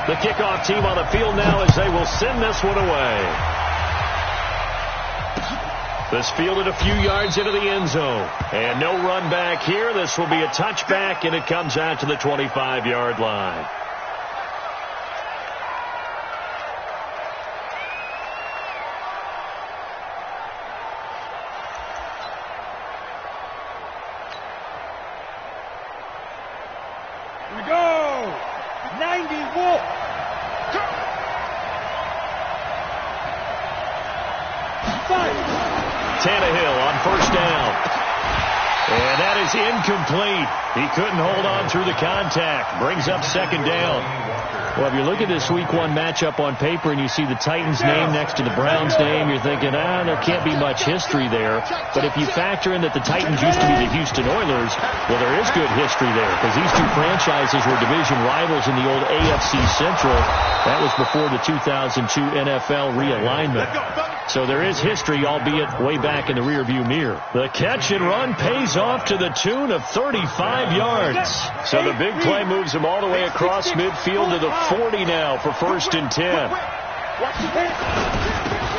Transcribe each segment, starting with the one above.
The kickoff team on the field now as they will send this one away. This fielded a few yards into the end zone. And no run back here. This will be a touchback, and it comes out to the 25-yard line. Here we go. 91. Tannehill on first down. And that is incomplete. He couldn't hold on through the contact. Brings up second down. Well, if you look at this Week 1 matchup on paper and you see the Titans' name next to the Browns' name, you're thinking, there can't be much history there. But if you factor in that the Titans used to be the Houston Oilers, well, there is good history there because these two franchises were division rivals in the old AFC Central. That was before the 2002 NFL realignment. So there is history, albeit way back in the rearview mirror. The catch and run pays off to the tune of 35 yards. So the big play moves him all the way across midfield to the 40 now for 1st and 10.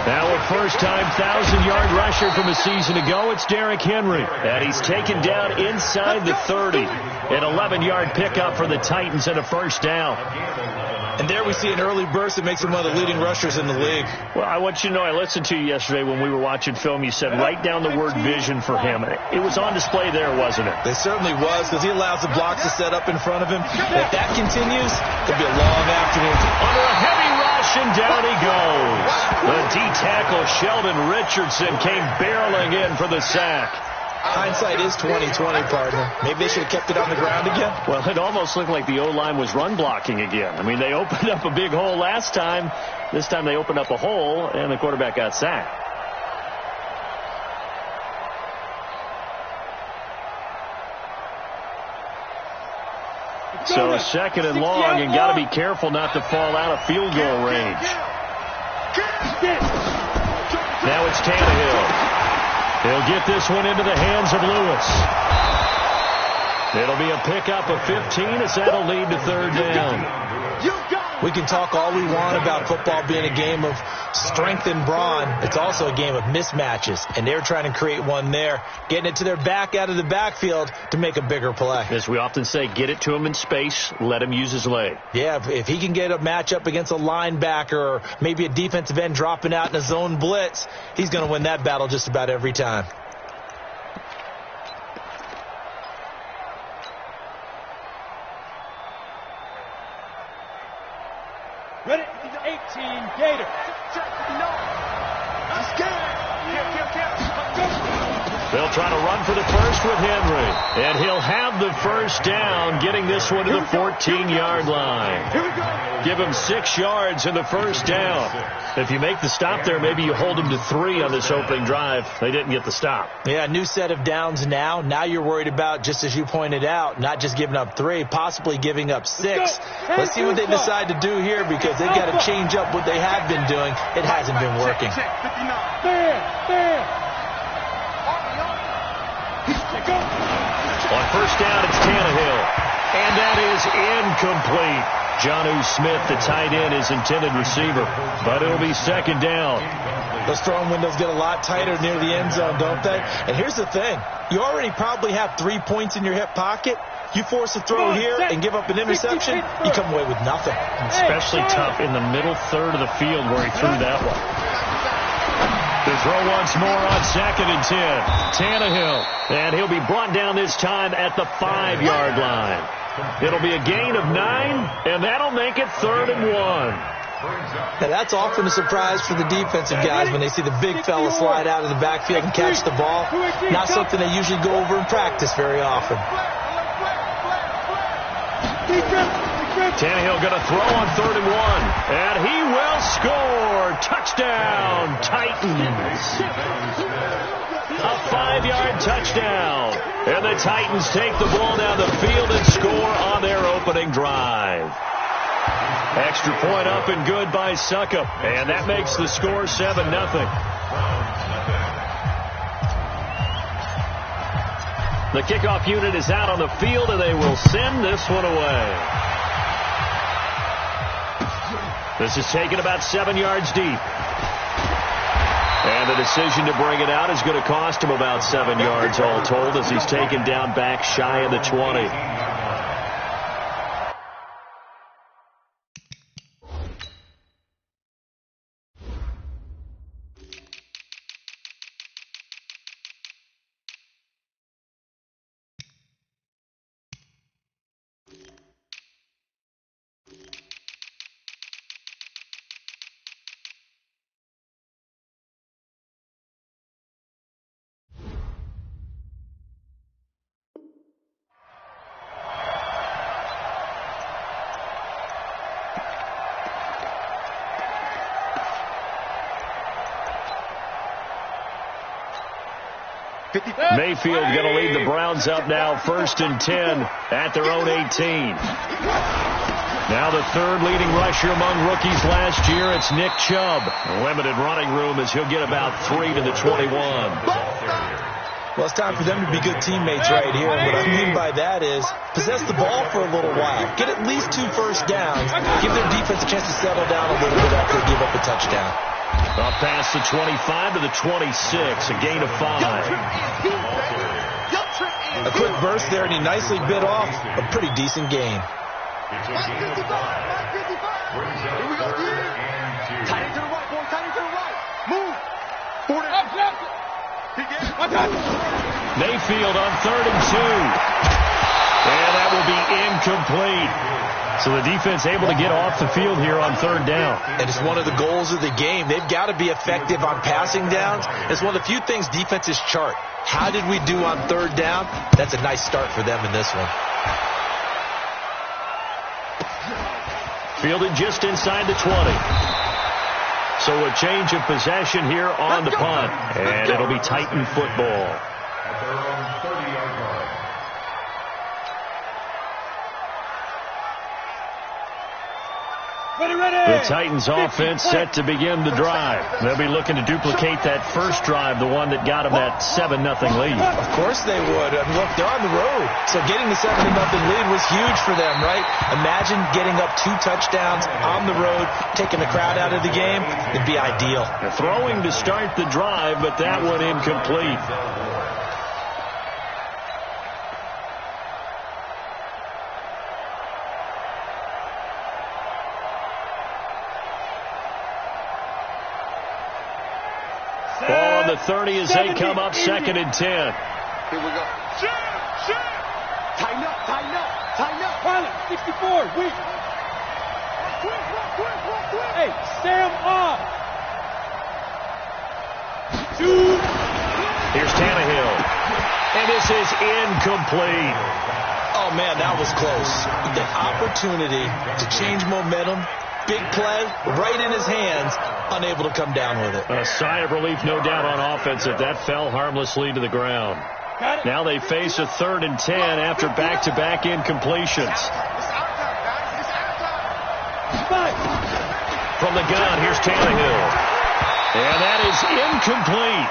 Now a first-time 1,000-yard rusher from a season ago, it's Derrick Henry. And he's taken down inside the 30. An 11-yard pickup for the Titans and a first down. And there we see an early burst that makes him one of the leading rushers in the league. Well, I want you to know, I listened to you yesterday when we were watching film. You said write down the word vision for him. It was on display there, wasn't it? It certainly was, because he allows the blocks to set up in front of him. If that continues, it'll be a long afternoon. Under a heavy rush, and down he goes. The D-tackle, Sheldon Richardson, came barreling in for the sack. Hindsight is 20/20, partner. Maybe they should have kept it on the ground again. Well, it almost looked like the O-line was run blocking again. I mean, they opened up a big hole last time. This time they opened up a hole, and the quarterback got sacked. So 2nd and long, and got to be careful not to fall out of field goal range. Now it's Tannehill. He'll get this one into the hands of Lewis. It'll be a pickup of 15 as that'll lead to 3rd down. We can talk all we want about football being a game of strength and brawn. It's also a game of mismatches, and they're trying to create one there, getting it to their back out of the backfield to make a bigger play. As we often say, get it to him in space, let him use his leg. Yeah, if he can get a matchup against a linebacker or maybe a defensive end dropping out in a zone blitz, he's going to win that battle just about every time. Ready? 18, Gator. They'll try to run for the first with Henry. And he'll have the first down, getting this one to the 14-yard line. Give him 6 yards in the first down. If you make the stop there, maybe you hold him to 3 on this opening drive. They didn't get the stop. Yeah, new set of downs now. Now you're worried about, just as you pointed out, not just giving up 3, possibly giving up 6. Let's see what they decide to do here, because they've got to change up what they have been doing. It hasn't been working. On first down, it's Tannehill. And that is incomplete. Jonnu Smith, the tight end, his intended receiver. But it'll be 2nd down. Those throwing windows get a lot tighter near the end zone, don't they? And here's the thing. You already probably have 3 points in your hip pocket. You force a throw here and give up an interception, you come away with nothing. Especially tough in the middle third of the field where he threw that one. The throw once more on 2nd and 10. Tannehill. And he'll be brought down this time at the 5-yard line. It'll be a gain of 9, and that'll make it 3rd and 1. Now that's often a surprise for the defensive guys when they see the big fella slide out of the backfield and catch the ball. Not something they usually go over in practice very often. Tannehill going to throw on 3rd and 1. And he will score. Touchdown, Titans. A 5-yard touchdown. And the Titans take the ball down the field and score on their opening drive. Extra point up and good by Suckup. And that makes the score 7-0. The kickoff unit is out on the field, and they will send this one away. This is taken about 7 yards deep. And the decision to bring it out is going to cost him about 7 yards all told as he's taken down back shy of the 20. Mayfield going to lead the Browns up now 1st and 10 at their own 18. Now the third leading rusher among rookies last year, it's Nick Chubb. Limited running room as he'll get about 3 to the 21. Well, it's time for them to be good teammates right here. And what I mean by that is possess the ball for a little while. Get at least 2 first downs. Give their defense a chance to settle down a little bit after they give up a touchdown. Up past the 25 to the 26, a gain of 5. A quick burst there, and he nicely bit off a pretty decent gain. Here we go, tight end to the right, boy, tight end to the right. Move. Mayfield on 3rd and 2. And that will be incomplete. So the defense able to get off the field here on 3rd down. And it's one of the goals of the game. They've got to be effective on passing downs. It's one of the few things defenses chart. How did we do on 3rd down? That's a nice start for them in this one. Fielded just inside the 20. So a change of possession here on the punt. And it'll be Titan football. At their own 30-yard line. The Titans offense set to begin the drive. They'll be looking to duplicate that first drive, the one that got them that 7-0 lead. Of course they would. I mean, look, they're on the road. So getting the 7-0 lead was huge for them, right? Imagine getting up 2 touchdowns on the road, taking the crowd out of the game. It'd be ideal. They're throwing to start the drive, but that one incomplete. Ball on the 30 as they come up 2nd and 10. Here we go. Tighten up, tighten up, tighten up. Pilot, 64, weak. Hey, Sam off. 2. Here's Tannehill. And this is incomplete. Oh, man, that was close. The opportunity to change momentum, big play, right in his hands, unable to come down with it. A sigh of relief, no doubt, on offense if that fell harmlessly to the ground. Now they face a 3rd and 10 after back-to-back incompletions. From the gun, here's Tannehill. And that is incomplete.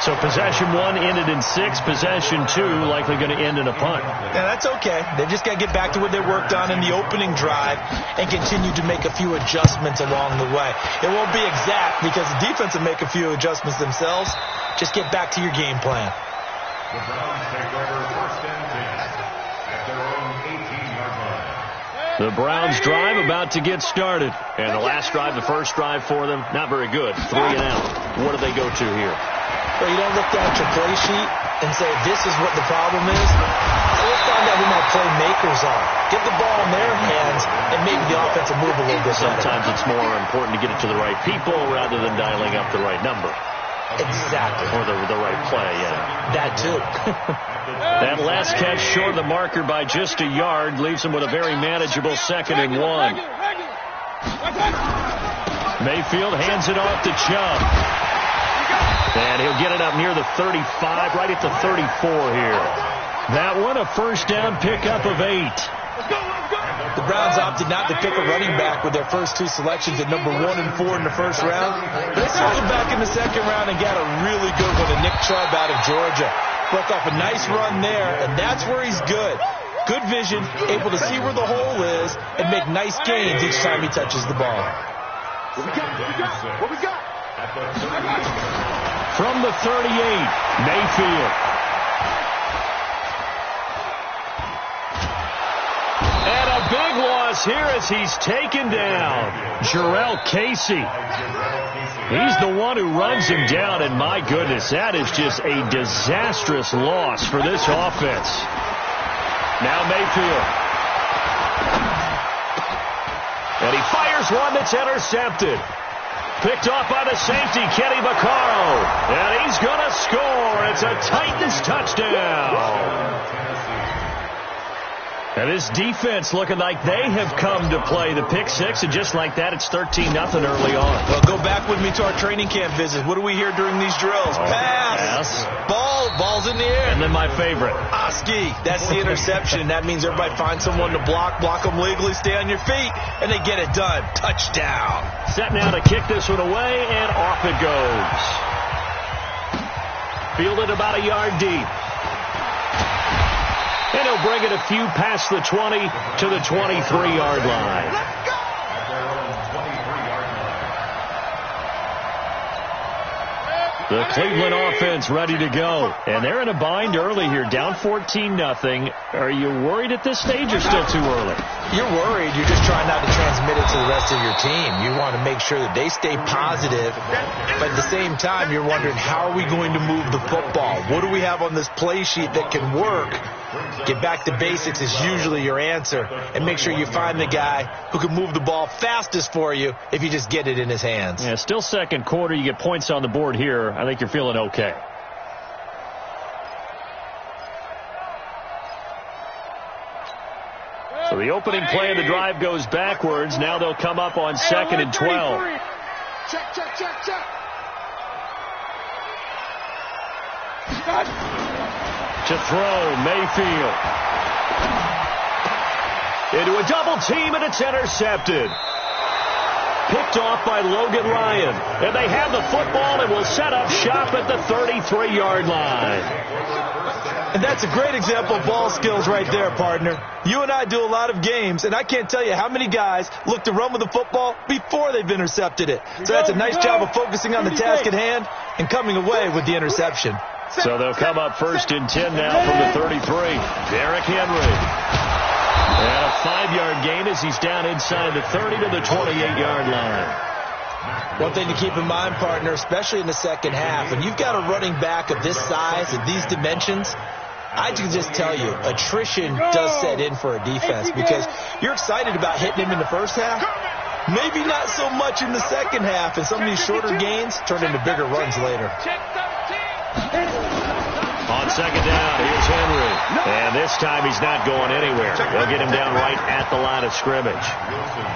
So possession 1 ended in 6. Possession 2 likely going to end in a punt. Yeah, that's okay. They've just got to get back to what they worked on in the opening drive and continue to make a few adjustments along the way. It won't be exact because the defense will make a few adjustments themselves. Just get back to your game plan. The Browns take over 1st and 10 at their own 18-yard line. The Browns drive about to get started. And the last drive, the first drive for them, not very good. 3 and out. What do they go to here? Well, you don't look down at your play sheet and say, this is what the problem is. Let's find out who my playmakers are. Get the ball in their hands, and maybe the offense will move a little bit better. Sometimes it's more important to get it to the right people rather than dialing up the right number. Exactly. Or the right play, yeah. That, too. That last catch short of the marker by just a yard leaves him with a very manageable 2nd and 1. Mayfield hands it off to Chubb. And he'll get it up near the 35, right at the 34 here. That one, a first down pickup of 8. The Browns opted not to pick a running back with their first 2 selections at number 1 and 4 in the first round. They circled back in the second round and got a really good one to Nick Chubb out of Georgia. Broke off a nice run there, and that's where he's good. Good vision, able to see where the hole is, and make nice gains each time he touches the ball. What we got? At the 38. From the 38, Mayfield. And a big loss here as he's taken down. Jarrell Casey. He's the one who runs him down, and my goodness, that is just a disastrous loss for this offense. Now Mayfield. And he fires one that's intercepted. Picked off by the safety, Kenny Vaccaro. And he's going to score. It's a Titans touchdown. And this defense looking like they have come to play. The pick six, and just like that, it's 13-0 early on. Well, go back with me to our training camp visit. What do we hear during these drills? Pass. Ball's in the air. And then my favorite. Oski. That's the interception. That means everybody finds someone to block them legally, stay on your feet, and they get it done. Touchdown. Set now to kick this one away, and off it goes. Fielded about a yard deep. And he'll bring it a few past the 20 to the 23-yard line. The Cleveland offense ready to go. And they're in a bind early here, down 14-0. Are you worried at this stage or still too early? You're worried. You're just trying not to transmit it to the rest of your team. You want to make sure that they stay positive. But at the same time, you're wondering, how are we going to move the football? What do we have on this play sheet that can work? Get back to basics is usually your answer. And make sure you find the guy who can move the ball fastest for you if you just get it in his hands. Yeah, still second quarter. You get points on the board here. I think you're feeling okay. So the opening play of the drive goes backwards. Now they'll come up on 2nd and 12. Check. To throw, Mayfield. Into a double team, and it's intercepted. Picked off by Logan Ryan. And they have the football and will set up shop at the 33-yard line. And that's a great example of ball skills right there, partner. You and I do a lot of games, and I can't tell you how many guys look to run with the football before they've intercepted it. So that's a nice job of focusing on the task at hand and coming away with the interception. So they'll come up 1st and 10 now from the 33. Derrick Henry. And a 5-yard gain as he's down inside the 30 to the 28-yard line. One thing to keep in mind, partner, especially in the second half, when you've got a running back of this size and these dimensions, I can just tell you, attrition does set in for a defense because you're excited about hitting him in the first half. Maybe not so much in the second half, and some of these shorter gains turn into bigger runs later. On 2nd down, here's Henry. And this time he's not going anywhere. They'll get him down right at the line of scrimmage.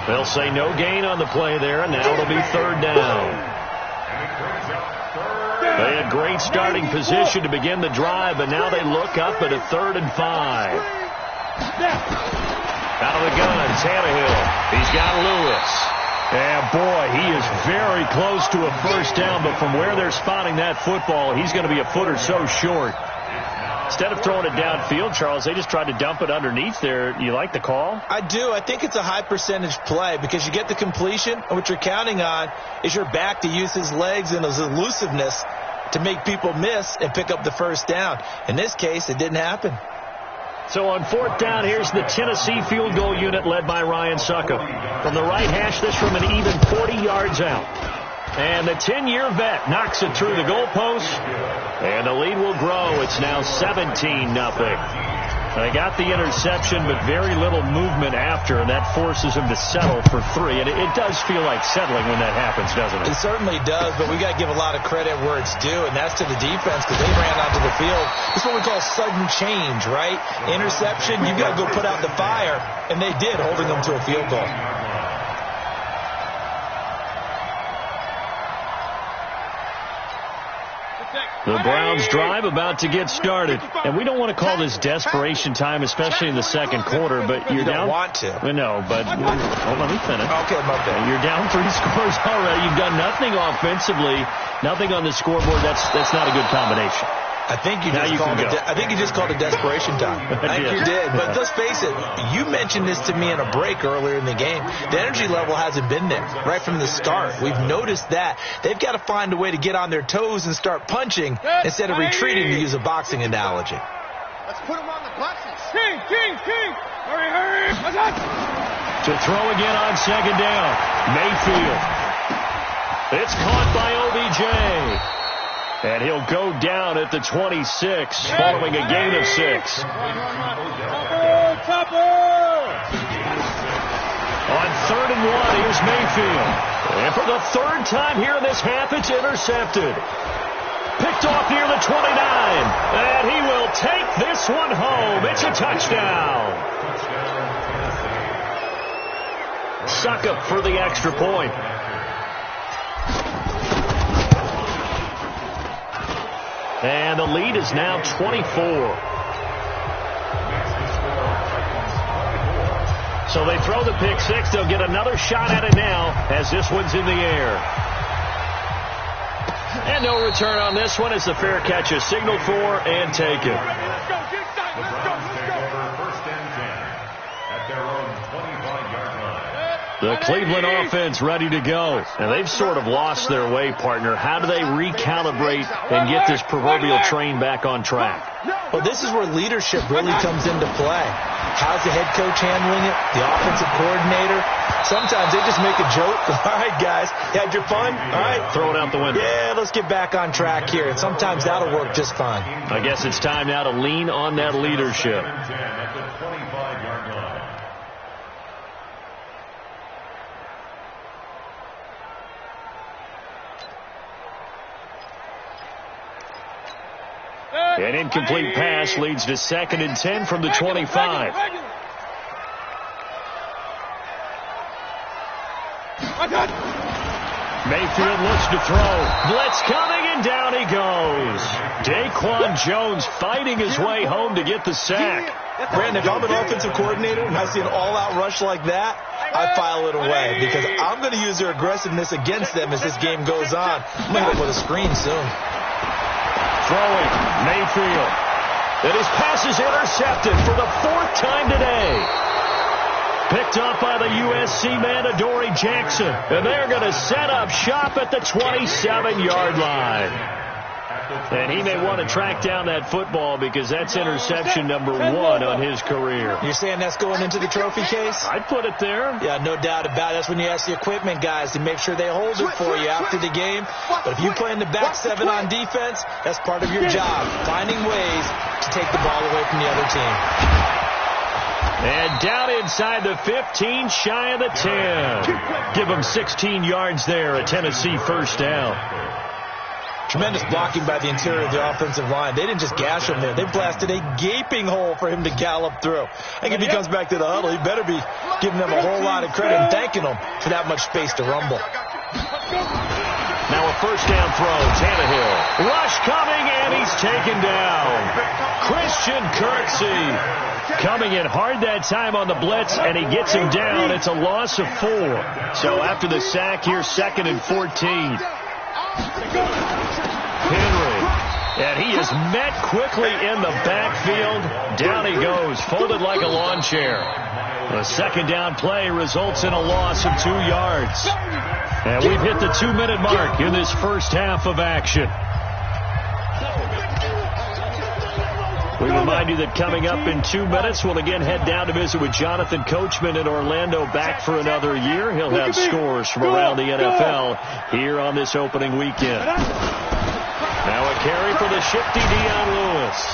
They'll say no gain on the play there, and now it'll be 3rd down. They had great starting position to begin the drive, but now they look up at a 3rd and 5. Out of the gun, Tannehill. He's got Lewis. And, boy, he is very close to a first down, but from where they're spotting that football, he's going to be a foot or so short. Instead of throwing it downfield, Charles, they just tried to dump it underneath there. You like the call? I do. I think it's a high-percentage play because you get the completion, and what you're counting on is your back to use his legs and his elusiveness to make people miss and pick up the first down. In this case, it didn't happen. So on 4th down, here's the Tennessee field goal unit led by Ryan Suckup. From the right hash, this from an even 40 yards out. And the 10-year vet knocks it through the goalpost. And the lead will grow. It's now 17-0. They got the interception, but very little movement after, and that forces them to settle for 3. And it does feel like settling when that happens, doesn't it? It certainly does, but we got to give a lot of credit where it's due, and that's to the defense because they ran onto the field. It's what we call sudden change, right? Interception, you've got to go put out the fire, and they did, holding them to a field goal. The Browns drive about to get started. And we don't want to call this desperation time, especially in the second quarter, but you're down. You don't want to. Well, no, but let me finish. Okay, my bad. You're down 3 scores already. You've done nothing offensively, nothing on the scoreboard. That's not a good combination. I think you just called it desperation time. I think you did. But let's face it, you mentioned this to me in a break earlier in the game. The energy level hasn't been there right from the start. We've noticed that. They've got to find a way to get on their toes and start punching instead of retreating, to use a boxing analogy. Let's put him on the buses. King! Hurry! To throw again on second down. Mayfield. It's caught by OBJ. And he'll go down at the 26 following a gain of 6. On 3rd and 1, here's Mayfield. And for the 3rd time here in this half, it's intercepted. Picked off near the 29. And he will take this one home. It's a touchdown. Suckup for the extra point. And the lead is now 24. So they throw the pick 6. They'll get another shot at it now as this one's in the air. And no return on this one as the fair catch is signaled for and taken. Let's go. First and 10 at their own 25-yard line. The Cleveland offense ready to go. And they've sort of lost their way, partner. How do they recalibrate and get this proverbial train back on track? Well, this is where leadership really comes into play. How's the head coach handling it? The offensive coordinator? Sometimes they just make a joke. All right, guys, you had your fun? All right. Throw it out the window. Yeah, let's get back on track here. And sometimes that'll work just fine. I guess it's time now to lean on that leadership. At the 25-yard line. An incomplete pass leads to 2nd and 10 from the 25. Mayfield looks to throw. Blitz coming, and down he goes. Daquan Jones fighting his way home to get the sack. Brandon, if I'm an offensive coordinator and I see an all-out rush like that, I file it away because I'm going to use their aggressiveness against them as this game goes on. I'm going to hit them with a screen soon. Throwing, Mayfield. And his pass is intercepted for the 4th time today. Picked up by the USC man, Adoree Jackson. And they're going to set up shop at the 27-yard line. And he may want to track down that football because that's interception number 1 on his career. You're saying that's going into the trophy case? I'd put it there. Yeah, no doubt about it. That's when you ask the equipment guys to make sure they hold it for you after the game. But if you play in the back 7 on defense, that's part of your job, finding ways to take the ball away from the other team. And down inside the 15, shy of the 10. Give them 16 yards there, a Tennessee first down. Tremendous blocking by the interior of the offensive line. They didn't just gash him there. They blasted a gaping hole for him to gallop through. I think if he comes back to the huddle, he better be giving them a whole lot of credit and thanking them for that much space to rumble. Now a first down throw. Tannehill. Rush coming, and he's taken down. Christian Kirksey coming in hard that time on the blitz, and he gets him down. It's a loss of 4. So after the sack, here's 2nd and 14. Henry, and he is met quickly in the backfield. Down he goes, folded like a lawn chair. The 2nd down play results in a loss of 2 yards. And we've hit the 2-minute mark in this first half of action. We remind you that coming up in 2 minutes, we'll again head down to visit with Jonathan Coachman in Orlando, back for another year. He'll have scores from around the NFL here on this opening weekend. Now a carry for the shifty Dion Lewis.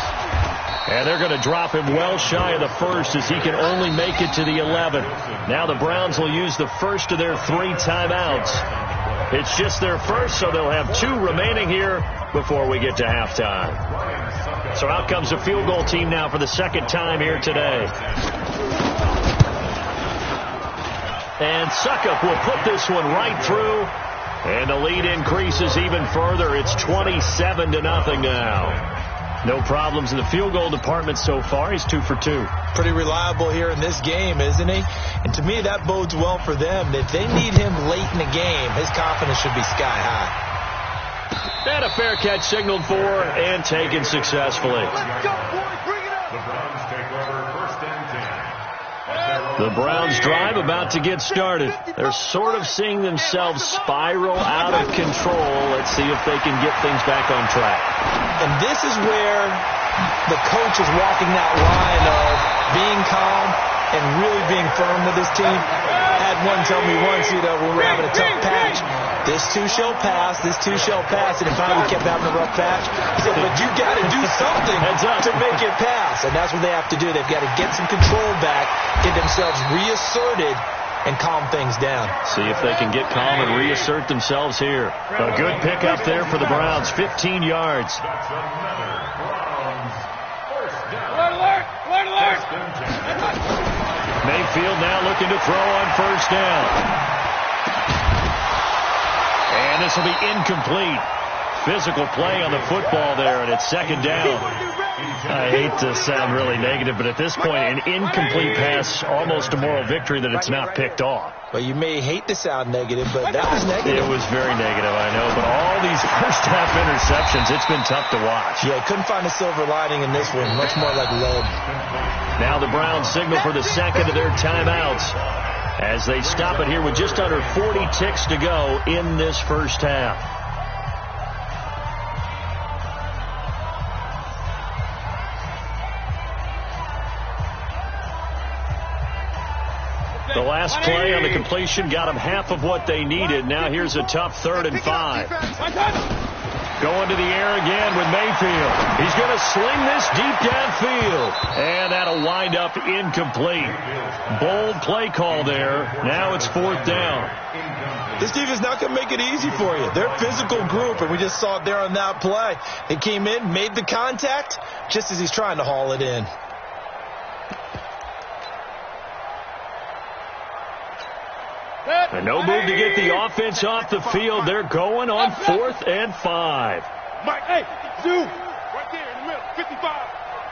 And they're going to drop him well shy of the 1st as he can only make it to the 11. Now the Browns will use the first of their 3 timeouts. It's just their first, so they'll have 2 remaining here before we get to halftime. So out comes the field goal team now for the 2nd time here today. And Suckup will put this one right through. And the lead increases even further. It's 27-0 now. No problems in the field goal department so far. He's 2 for 2. Pretty reliable here in this game, isn't he? And to me, that bodes well for them. If they need him late in the game, his confidence should be sky high. And a fair catch signaled for and taken successfully. Let's go, boys. Bring it up. The Browns take over 1st and 10. The Browns drive about to get started. They're sort of seeing themselves spiral out of control. Let's see if they can get things back on track. And this is where the coach is walking that line of being calm and really being firm with his team. I had one tell me once, when we were having a tough patch, this too shall pass, this too shall pass. And if I kept having a rough patch, he said, but you got to do something to make it pass. And that's what they have to do. They've got to get some control back, get themselves reasserted, and calm things down. See if they can get calm and reassert themselves here. A good pickup there for the Browns, 15 yards. That's another Browns 1st down. Alert, alert, alert. Mayfield now looking to throw on 1st down. And this will be incomplete. Physical play on the football there, and it's 2nd down. I hate to sound really negative, but at this point, an incomplete pass, almost a moral victory that it's not picked off. Well, you may hate to sound negative, but that was negative. It was very negative, I know, but all these first-half interceptions, it's been tough to watch. Yeah, couldn't find a silver lining in this one, much more like lead. Now the Browns signal for the 2nd of their timeouts as they stop it here with just under 40 ticks to go in this 1st half. The last play on the completion got them half of what they needed. Now here's a tough 3rd and 5. Going to the air again with Mayfield. He's going to sling this deep downfield. And that'll wind up incomplete. Bold play call there. Now it's 4th down. This defense not going to make it easy for you. They're a physical group, and we just saw it there on that play. He came in, made the contact, just as he's trying to haul it in. And no move to get the offense off the field. They're going on 4th and 5. Mike, hey, Zoo. Right there in the middle, 55.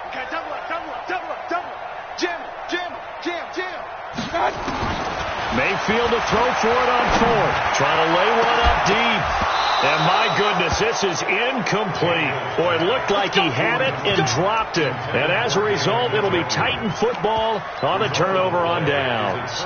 Okay, double up, double up, double up, double up. Jam, jam, jam, jam. Mayfield to throw for it on 4th. Trying to lay one up deep. And my goodness, this is incomplete. Boy, it looked like he had it and dropped it. And as a result, it'll be Titan football on the turnover on downs.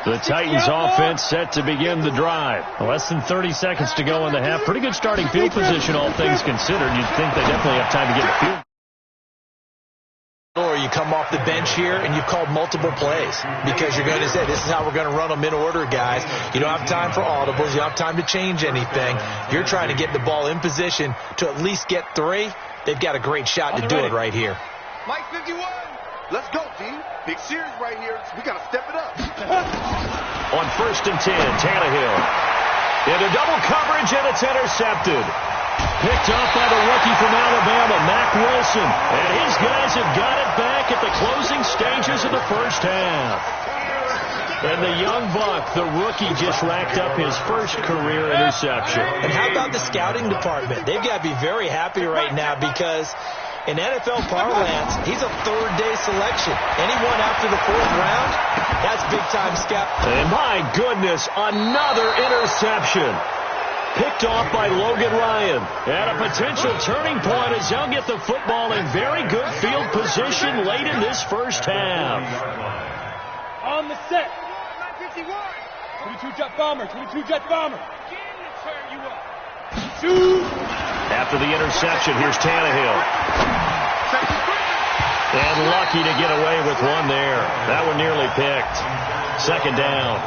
The Titans offense set to begin the drive. Less than 30 seconds to go in the half. Pretty good starting field position, all things considered. You'd think they definitely have time to get the field. Or you come off the bench here and you've called multiple plays because you're going to say, this is how we're going to run them in order, guys. You don't have time for audibles. You don't have time to change anything. You're trying to get the ball in position to at least get 3. They've got a great shot to do it right here. Mike 51. Let's go, D. Big series right here. We got to step it up. On 1st and 10, Tannehill. Into double coverage, and it's intercepted. Picked off by the rookie from Alabama, Mack Wilson. And his guys have got it back at the closing stages of the 1st half. And the young buck, the rookie, just racked up his first career interception. And how about the scouting department? They've got to be very happy right now because in NFL parlance, he's a 3rd-day selection. Anyone after the 4th round, that's big-time scout. And my goodness, another interception. Picked off by Logan Ryan. At a potential turning point as they'll get the football in very good field position late in this 1st half. On the set. 22 jet bomber, 22 jet bomber. Shoot. After the interception, here's Tannehill. And lucky to get away with one there. That one nearly picked. 2nd down.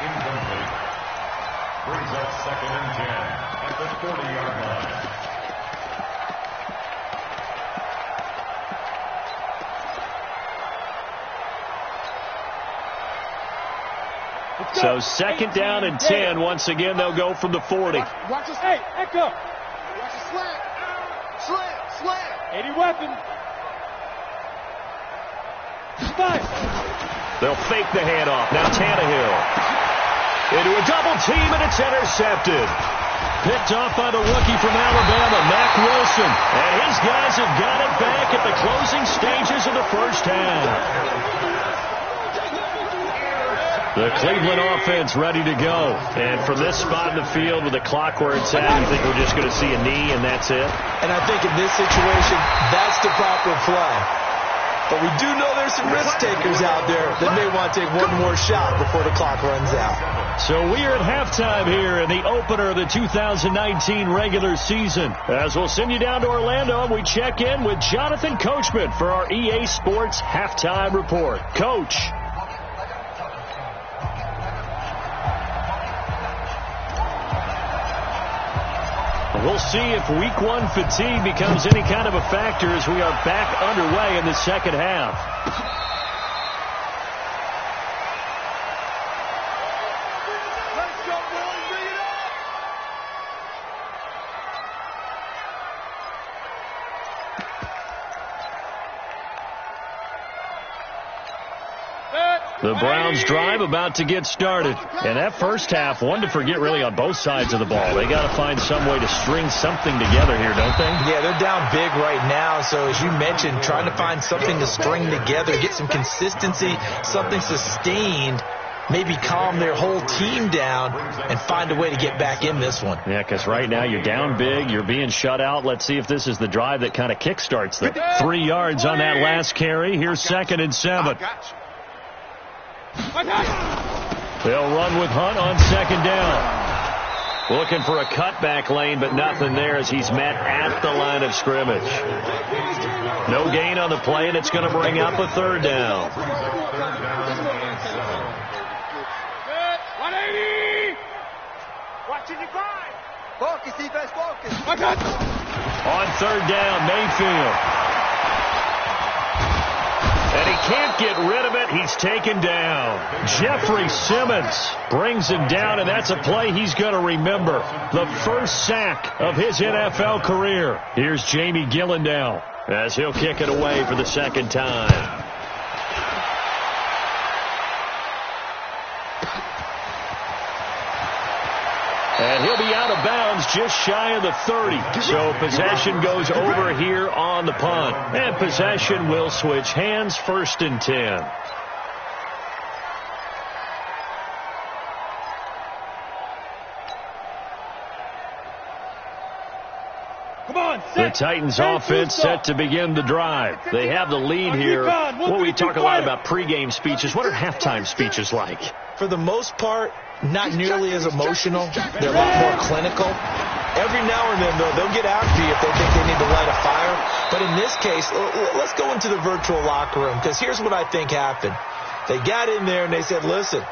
Incomplete. Brings up 2nd and 10 at the 40-yard line. So 2nd down and 10. Once again, they'll go from the 40. Watch this. Hey, Echo. Watch the slant. Slant. 80 weapon. Five. They'll fake the handoff. Now Tannehill. Into a double team, and it's intercepted. Picked off by the rookie from Alabama, Mack Wilson. And his guys have got it back at the closing stages of the 1st half. The Cleveland offense ready to go. And from this spot in the field with the clock where it's at, you think we're just going to see a knee and that's it? And I think in this situation, that's the proper play. But we do know there's some risk takers out there that may want to take one more shot before the clock runs out. So we are at halftime here in the opener of the 2019 regular season. As we'll send you down to Orlando, and we check in with Jonathan Coachman for our EA Sports Halftime Report. Coach. We'll see if week one fatigue becomes any kind of a factor as we are back underway in the second half. Let's go, boys. Bring it up. The Browns drive about to get started. And that first half, one to forget really on both sides of the ball. They got to find some way to string something together here, don't they? Yeah, they're down big right now. So as you mentioned, trying to find something to string together, get some consistency, something sustained, maybe calm their whole team down and find a way to get back in this one. Yeah, because right now you're down big, you're being shut out. Let's see if this is the drive that kind of kickstarts them. 3 yards on that last carry. Here's 2nd and 7. They'll run with Hunt on 2nd down. Looking for a cutback lane, but nothing there as he's met at the line of scrimmage. No gain on the play, and it's going to bring up a 3rd down. 180. Watching your grind. Focus, defense, focus. On 3rd down, Mayfield. And he can't get rid of it. He's taken down. Jeffrey Simmons brings him down, and that's a play he's going to remember. The first sack of his NFL career. Here's Jamie Gillandale as he'll kick it away for the 2nd time. And he'll be out of bounds just shy of the 30. So possession goes over here on the punt. And possession will switch hands, 1st and 10. The Titans offense set to begin the drive. They have the lead here. Well, we talk a lot about pregame speeches. What are halftime speeches like? For the most part, not nearly as emotional. They're a lot more clinical. Every now and then, though, they'll get after you if they think they need to light a fire. But in this case, let's go into the virtual locker room, because here's what I think happened. They got in there and they said, listen,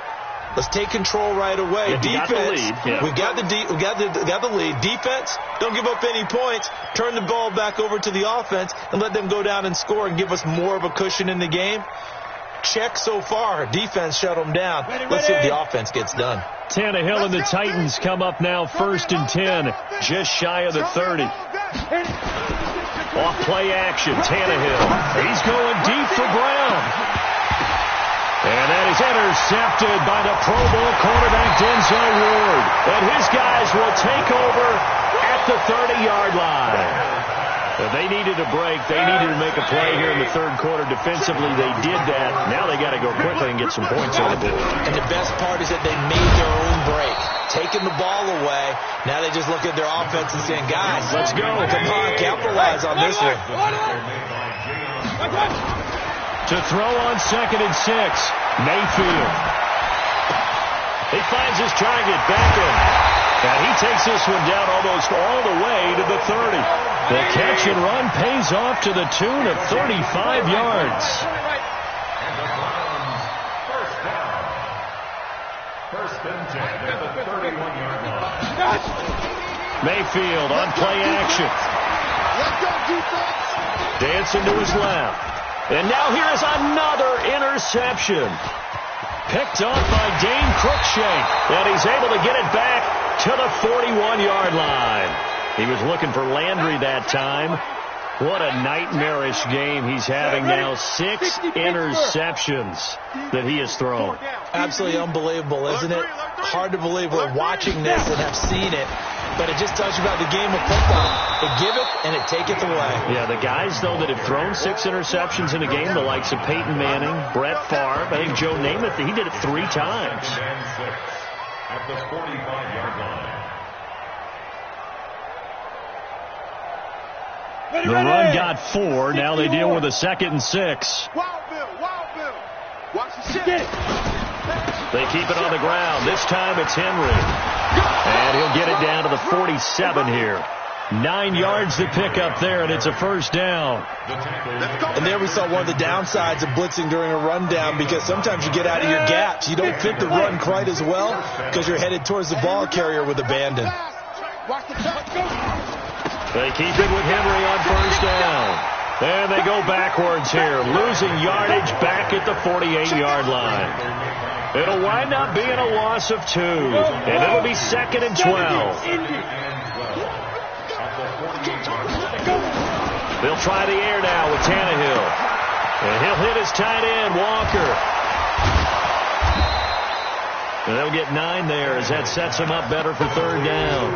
let's take control right away. Yeah, defense, we got the lead. Defense, don't give up any points. Turn the ball back over to the offense and let them go down and score and give us more of a cushion in the game. Check so far. Defense shut them down. Let's see if the offense gets done. Tannehill and the Titans come up now 1st and 10, just shy of the 30. Off play action, Tannehill. He's going deep for Brown. And that is intercepted by the Pro Bowl quarterback Denzel Ward. And his guys will take over at the 30-yard line. If they needed a break, they needed to make a play here in the 3rd quarter. Defensively, they did that. Now they got to go quickly and get some points on the board. And the best part is that they made their own break. Taking the ball away. Now they just look at their offense and saying, guys, let's go. Come on, capitalize on this one. To throw on 2nd and 6, Mayfield. He finds his target, Beckham. And he takes this one down almost all the way to the 30. The catch and run pays off to the tune of 35 yards. And the Browns, 1st down. 1st and 10 at the 31-yard line. Mayfield on play action. Let's go, defense. Dancing to his left. And now here is another interception. Picked off by Dane Cruikshank. And he's able to get it back to the 41-yard line. He was looking for Landry that time. What a nightmarish game he's having now. 6 interceptions that he has thrown. Absolutely unbelievable, isn't it? Hard to believe we're watching this and have seen it, but it just tells you about the game of football. It giveth and it taketh away. Yeah, the guys, though, that have thrown 6 interceptions in a game, the likes of Peyton Manning, Brett Favre, I think Joe Namath, he did it 3 times. At the 45-yard line. The run got 4. Now they deal with a 2nd and 6. Wild Bill. Watch the shit. They keep it on the ground. This time it's Henry. And he'll get it down to the 47 here. 9 yards to pick up there, and it's a first down. And there we saw one of the downsides of blitzing during a rundown, because sometimes you get out of your gaps. You don't fit the run quite as well because you're headed towards the ball carrier with abandon. They keep it with Henry on first down. And they go backwards here, losing yardage back at the 48-yard line. It'll wind up being a loss of 2, and it'll be 2nd and 12. They'll try the air now with Tannehill. And he'll hit his tight end, Walker. And they'll get 9 there as that sets him up better for 3rd down.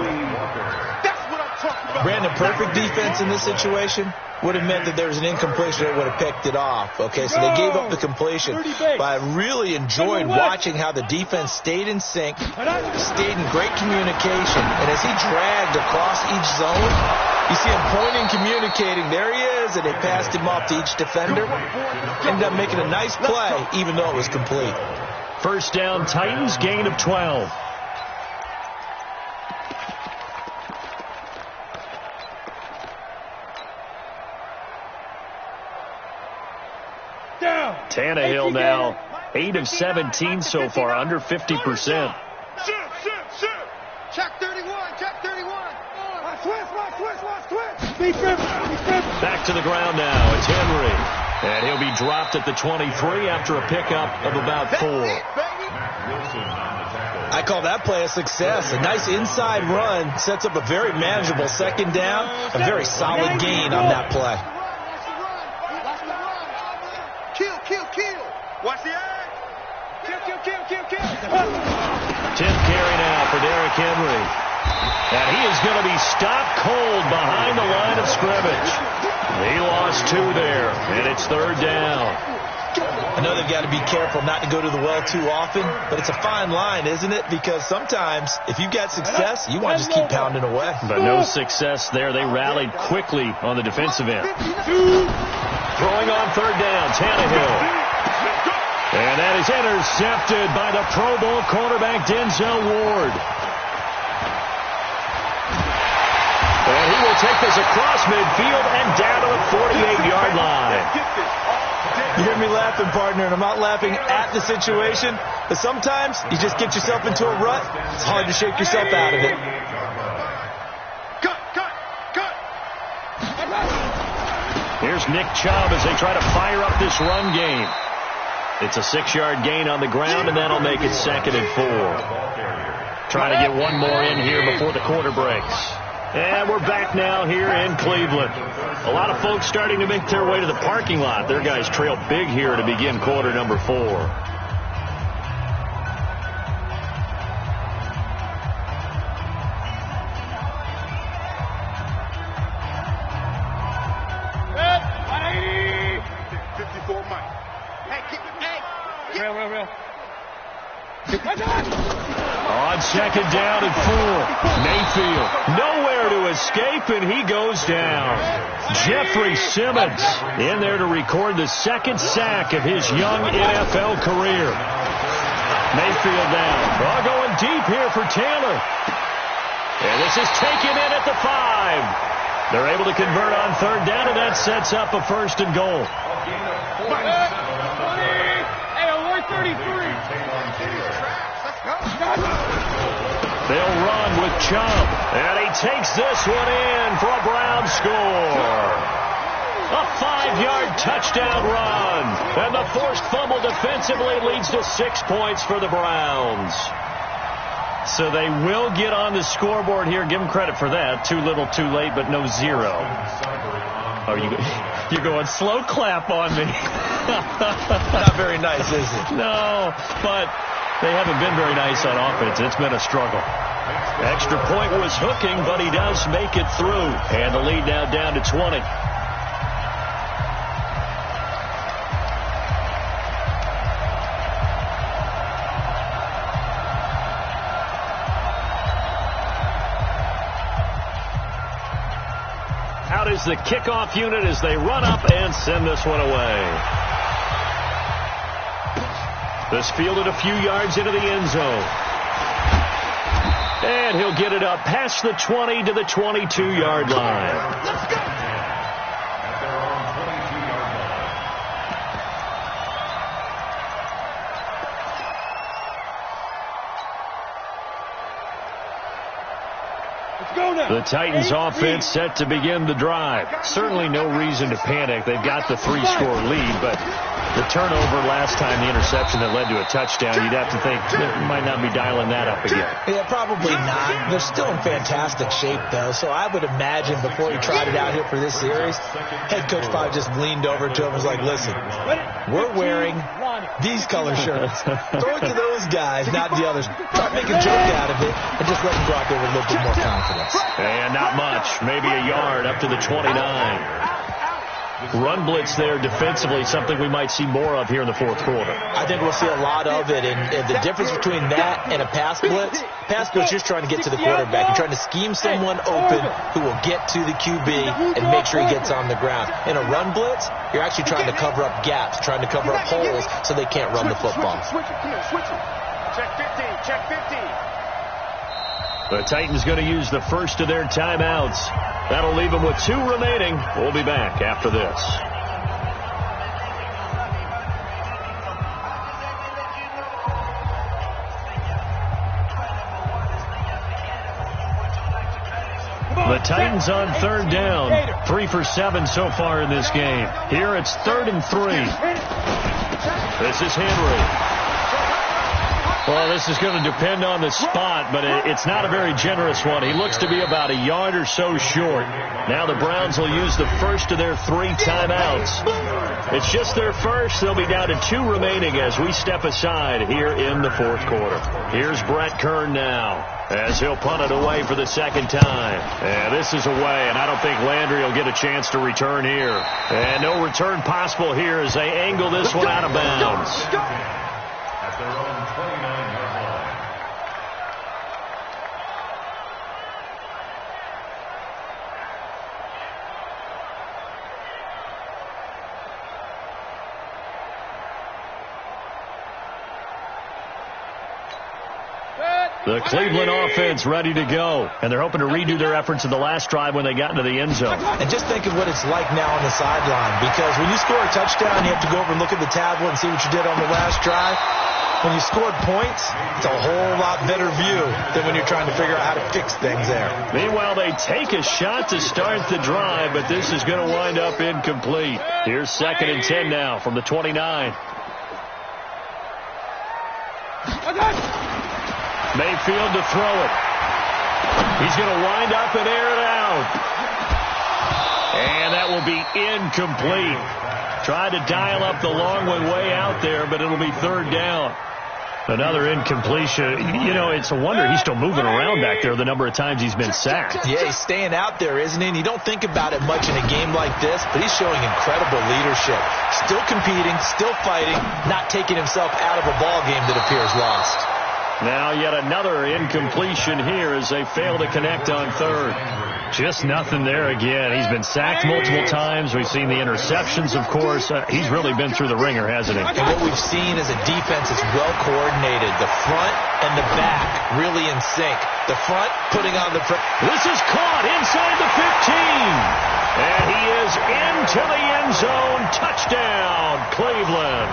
Brandon, perfect defense in this situation would have meant that there was an incompletion that would have picked it off. Okay, so they gave up the completion. But I really enjoyed watching how the defense stayed in sync, stayed in great communication. And as he dragged across each zone, you see him pointing, communicating. There he is, and they passed him off to each defender. Ended up making a nice play, even though it was complete. First down, Titans, gain of 12. Tannehill now 8 of 17 so far, under 50%. Check 31. Back to the ground now. It's Henry. And he'll be dropped at the 23 after a pickup of about 4. I call that play a success. A nice inside run sets up a very manageable 2nd down. A very solid gain on that play. Kill. Watch the eye. Kill. 10th carry now for Derrick Henry. And he is going to be stopped cold behind the line of scrimmage. He lost 2 there, and it's 3rd down. I know they've got to be careful not to go to the well too often, but it's a fine line, isn't it? Because sometimes, if you've got success, you want to just keep pounding away. But no success there. They rallied quickly on the defensive end. Throwing on 3rd down, Tannehill. And that is intercepted by the Pro Bowl cornerback Denzel Ward. And he will take this across midfield and down to the 48-yard line. You hear me laughing, partner, and I'm not laughing at the situation, but sometimes you just get yourself into a rut. It's hard to shake yourself out of it. Cut. Here's Nick Chubb as they try to fire up this run game. It's a 6-yard gain on the ground, and that'll make it 2nd and 4. Trying to get one more in here before the quarter breaks. And we're back now here in Cleveland. A lot of folks starting to make their way to the parking lot. Their guys trail big here to begin quarter number 4. On 2nd down and 4. Mayfield nowhere to escape, and he goes down. Jeffrey Simmons in there to record the 2nd sack of his young NFL career. Mayfield down. Going deep here for Taylor. And this is taken in at the 5. They're able to convert on 3rd down, and that sets up a 1st and goal. They'll run with Chubb, and he takes this one in for a Brown score. A 5-yard touchdown run, and the forced fumble defensively leads to 6 points for the Browns. So they will get on the scoreboard here. Give them credit for that. Too little, too late, but no 0. Are you're going slow clap on me? Not very nice, is it? No, but they haven't been very nice on offense. It's been a struggle. Extra point was hooking, but he does make it through. And the lead now down to 20. Out is the kickoff unit as they run up and send this one away. This fielded a few yards into the end zone. And he'll get it up past the 20 to the 22-yard line. Let's go. At their own 22-yard line. Let's go now. The Titans offense set to begin the drive. Certainly no reason to panic. They've got the 3-score lead, but the turnover last time, the interception that led to a touchdown, you'd have to think they might not be dialing that up again. Yeah, probably not. They're still in fantastic shape, though, so I would imagine before he tried it out here for this series, head coach probably just leaned over to him and was like, listen, we're wearing these color shirts. Throw it to those guys, not the others. Try to make a joke out of it and just let them go out there with a little bit more confidence. And not much. Maybe a yard up to the 29. Run blitz there defensively, something we might see more of here in the fourth quarter. I think we'll see a lot of it, and the difference between that and a pass blitz you're just trying to get to the quarterback. You're trying to scheme someone open who will get to the QB and make sure he gets on the ground. In a run blitz, you're actually trying to cover up gaps, trying to cover up holes so they can't run the football. Switch it. Come on, switch it. Check 15. Check 15. The Titans going to use the first of their timeouts. That'll leave them with 2 remaining. We'll be back after this. The Titans on 3rd down. 3 for 7 so far in this game. Here it's 3rd and 3. This is Henry. Well, this is going to depend on the spot, but it's not a very generous one. He looks to be about a yard or so short. Now the Browns will use the first of their 3 timeouts. It's just their first. They'll be down to 2 remaining as we step aside here in the fourth quarter. Here's Brett Kern now as he'll punt it away for the 2nd time. And this is away, and I don't think Landry will get a chance to return here. And no return possible here as they angle this one out of bounds. At their own 29-yard line. The Cleveland offense ready to go, and they're hoping to redo their efforts in the last drive when they got into the end zone. And just think of what it's like now on the sideline, because when you score a touchdown, you have to go over and look at the tablet and see what you did on the last drive. When you scored points, it's a whole lot better view than when you're trying to figure out how to fix things there. Meanwhile, they take a shot to start the drive, but this is going to wind up incomplete. Here's 2nd and 10 now from the 29. Mayfield to throw it. He's going to wind up and air it out. And that will be incomplete. Tried to dial up the long way out there, but it'll be 3rd down. Another incompletion. You know, it's a wonder he's still moving around back there the number of times he's been sacked. Yeah, he's staying out there, isn't he? And you don't think about it much in a game like this, but he's showing incredible leadership. Still competing, still fighting, not taking himself out of a ball game that appears lost. Now yet another incompletion here as they fail to connect on 3rd. Just nothing there again. He's been sacked multiple times. We've seen the interceptions, of course. He's really been through the ringer, hasn't he? And what we've seen is a defense that's well coordinated. The front and the back really in sync. The front putting on the front. This is caught inside the 15. And he is into the end zone. Touchdown, Cleveland.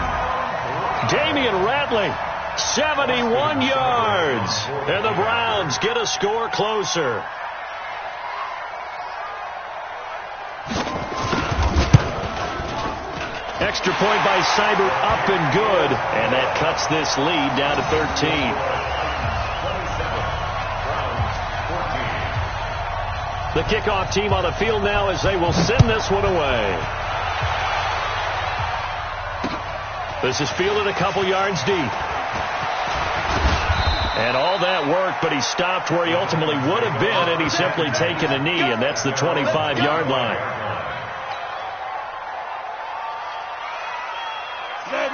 Damian Ratley, 71 yards. And the Browns get a score closer. Extra point by Seibert, up and good. And that cuts this lead down to 13. The kickoff team on the field now as they will send this one away. This is fielded a couple yards deep. And all that work, but he stopped where he ultimately would have been, and he's simply taken a knee, and that's the 25-yard line.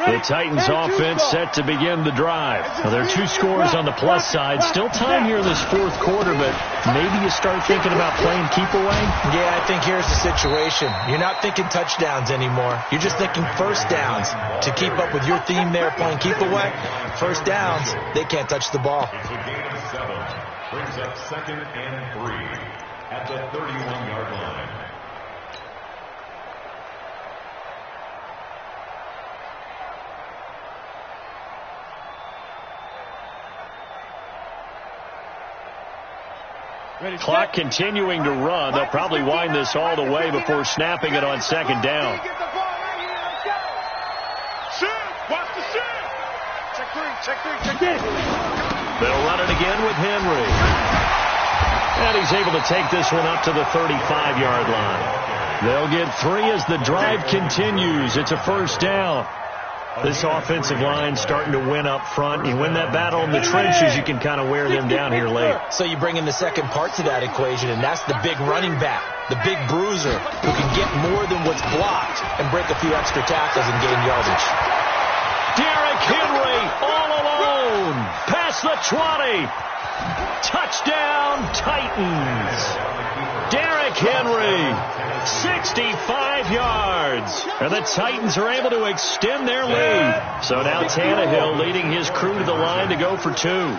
The Titans offense set to begin the drive. Now, there are 2 scores on the plus side. Still time here in this fourth quarter, but maybe you start thinking about playing keep away? Yeah, I think here's the situation. You're not thinking touchdowns anymore. You're just thinking first downs. To keep up with your theme there, playing keep away, first downs, they can't touch the ball. It's a gain of 7. Brings up 2nd and 3 at the 31-yard line. Clock continuing to run. They'll probably wind this all the way before snapping it on 2nd down. They'll run it again with Henry. And he's able to take this one up to the 35-yard line. They'll get 3 as the drive continues. It's a first down. This offensive line starting to win up front. You win that battle in the trenches, you can kind of wear them down here late. So you bring in the second part to that equation, and that's the big running back, the big bruiser, who can get more than what's blocked and break a few extra tackles and gain yardage. Derrick Henry all alone. Past the 20. Touchdown, Titans. Derrick Henry, 65 yards. And the Titans are able to extend their lead. So now Tannehill leading his crew to the line to go for 2.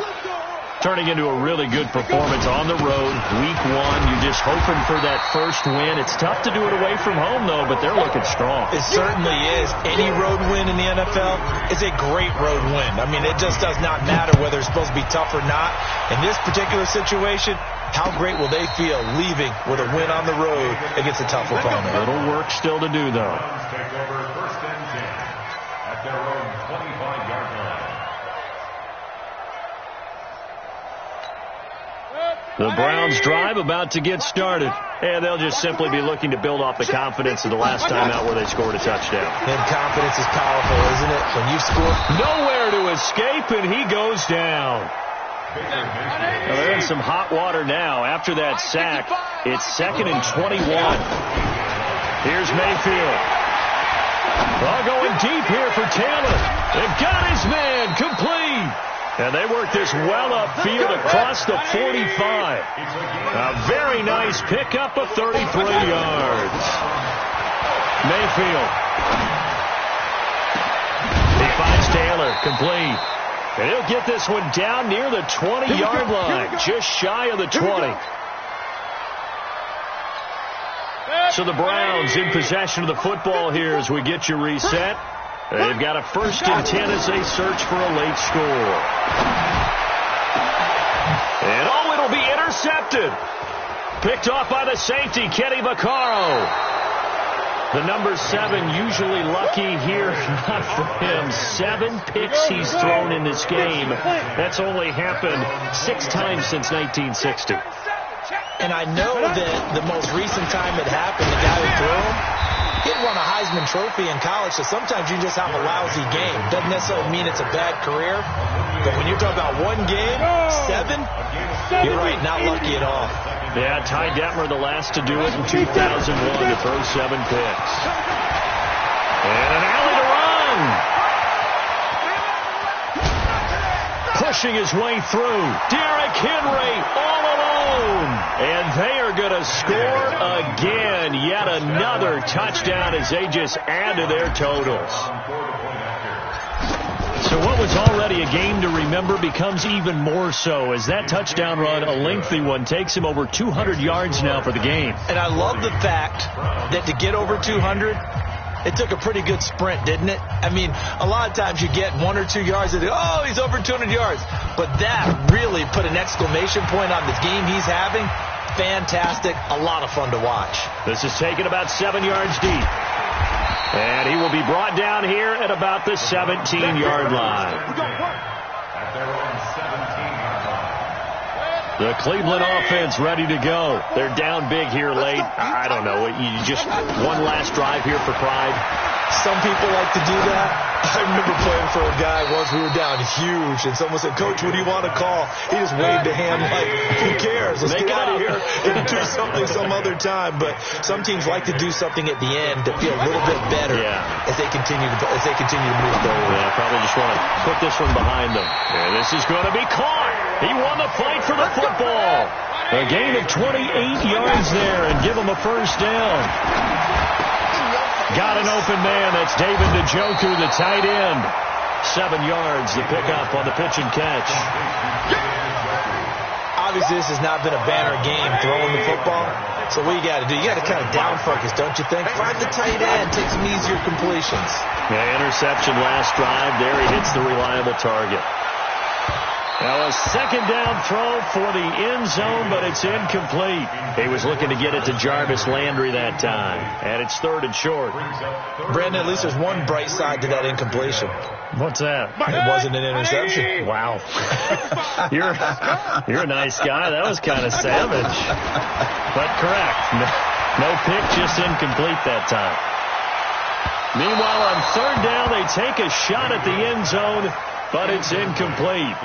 Turning into a really good performance on the road. Week 1, you're just hoping for that first win. It's tough to do it away from home, though, but they're looking strong. It certainly is. Any road win in the NFL is a great road win. I mean, it just does not matter whether it's supposed to be tough or not. In this particular situation, how great will they feel leaving with a win on the road against a tough opponent? A little work still to do, though. Take over 1st and 10 at their own 25-yard line. The Browns drive about to get started, and they'll just simply be looking to build off the confidence of the last time out where they scored a touchdown. And confidence is powerful, isn't it? When you score. Nowhere to escape, and he goes down. Now they're in some hot water now. After that sack, it's 2nd and 21. Here's Mayfield. All going deep here for Taylor. They've got his man complete. And they work this well upfield across the 45. A very nice pickup of 33 yards. Mayfield. He finds Taylor, complete. And he'll get this one down near the 20-yard line, just shy of the 20. So the Browns in possession of the football here as we get you reset. They've got a 1st and 10 as they search for a late score. And oh, it'll be intercepted. Picked off by the safety, Kenny Vaccaro. The number 7 usually lucky here, not for him. 7 picks he's thrown in this game. That's only happened 6 times since 1960. And I know that the most recent time it happened, the guy who threw him, he had won a Heisman Trophy in college, so sometimes you just have a lousy game. Doesn't necessarily mean it's a bad career, but when you're talking about one game, 7, you're right, not lucky at all. Yeah, Ty Detmer, the last to do it in 2001 to throw 7 picks. And an alley to run. Pushing his way through. Derrick Henry all alone. And they are going to score again. Yet another touchdown as they just add to their totals. So what was already a game to remember becomes even more so as that touchdown run, a lengthy one, takes him over 200 yards now for the game. And I love the fact that to get over 200, it took a pretty good sprint, didn't it? I mean, a lot of times you get 1 or 2 yards and oh, he's over 200 yards. But that really put an exclamation point on this game he's having. Fantastic. A lot of fun to watch. This is taken about 7 yards deep. And he will be brought down here at about the 17-yard line. At their own 17-yard line. The Cleveland offense ready to go. They're down big here late. I don't know. You just one last drive here for pride. Some people like to do that. I remember playing for a guy once. We were down huge, and someone said, "Coach, what do you want to call?" He just waved a hand like, "Who cares? Let's get out of here and do something some other time." But some teams like to do something at the end to feel a little bit better as they continue to move forward. Yeah, probably just want to put this one behind them. And this is going to be caught. He won the fight for the football. A gain of 28 yards there and give him a first down. Got an open man. That's David Njoku, the tight end. 7 yards, the pickup on the pitch and catch. Obviously, this has not been a banner game throwing the football. So what you got to do? You got to kind of down focus, don't you think? Find the tight end, take some easier completions. Yeah, interception last drive. There he hits the reliable target. Now a second down throw for the end zone, but it's incomplete. He was looking to get it to Jarvis Landry that time, and it's 3rd and short. Brandon, at least there's one bright side to that incompletion. What's that? It wasn't an interception. Wow. You're a nice guy. That was kind of savage. But correct. No pick, just incomplete that time. Meanwhile, on 3rd down, they take a shot at the end zone, but it's incomplete.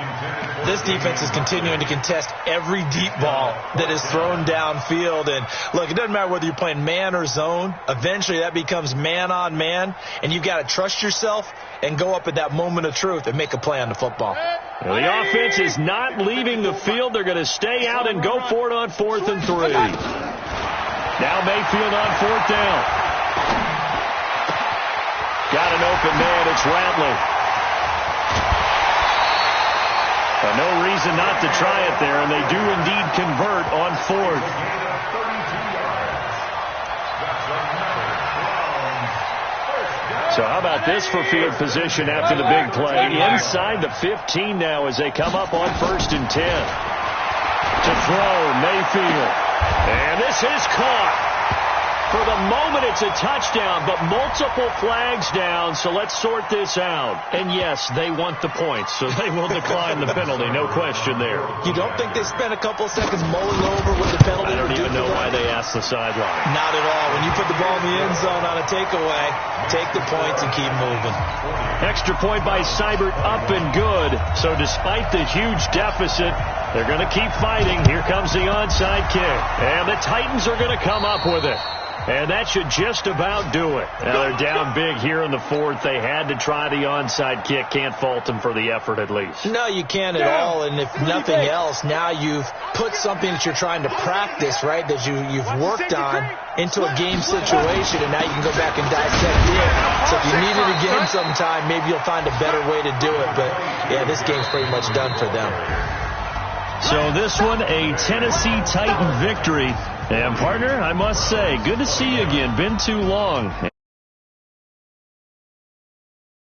This defense is continuing to contest every deep ball that is thrown downfield. And look, it doesn't matter whether you're playing man or zone. Eventually that becomes man on man, and you've got to trust yourself and go up at that moment of truth and make a play on the football. Well, the offense is not leaving the field. They're going to stay out and go for it on 4th and 3. Now Mayfield on 4th down. Got an open man. It's Rattler. No reason not to try it there, and they do indeed convert on 4th. So how about this for field position after the big play? Inside the 15 now as they come up on 1st and 10. To throw, Mayfield. And this is caught. For the moment, it's a touchdown, but multiple flags down, so let's sort this out. And, yes, they want the points, so they will decline the penalty, no question there. You don't think they spent a couple of seconds mulling over what the penalty I don't would do even know for why them? they asked the sideline. Not at all. When you put the ball in the end zone on a takeaway, take the points and keep moving. Extra point by Seibert, up and good. So despite the huge deficit, they're going to keep fighting. Here comes the onside kick. And the Titans are going to come up with it. And that should just about do it. Now they're down big here in the 4th. They had to try the onside kick. Can't fault them for the effort at least. No, you can't at all. And if nothing else, now you've put something that you're trying to practice, right, that you've worked on into a game situation, and now you can go back and dissect it. So if you need it again sometime, maybe you'll find a better way to do it. But, yeah, this game's pretty much done for them. So this one, a Tennessee Titan victory. And, partner, I must say, good to see you again. Been too long.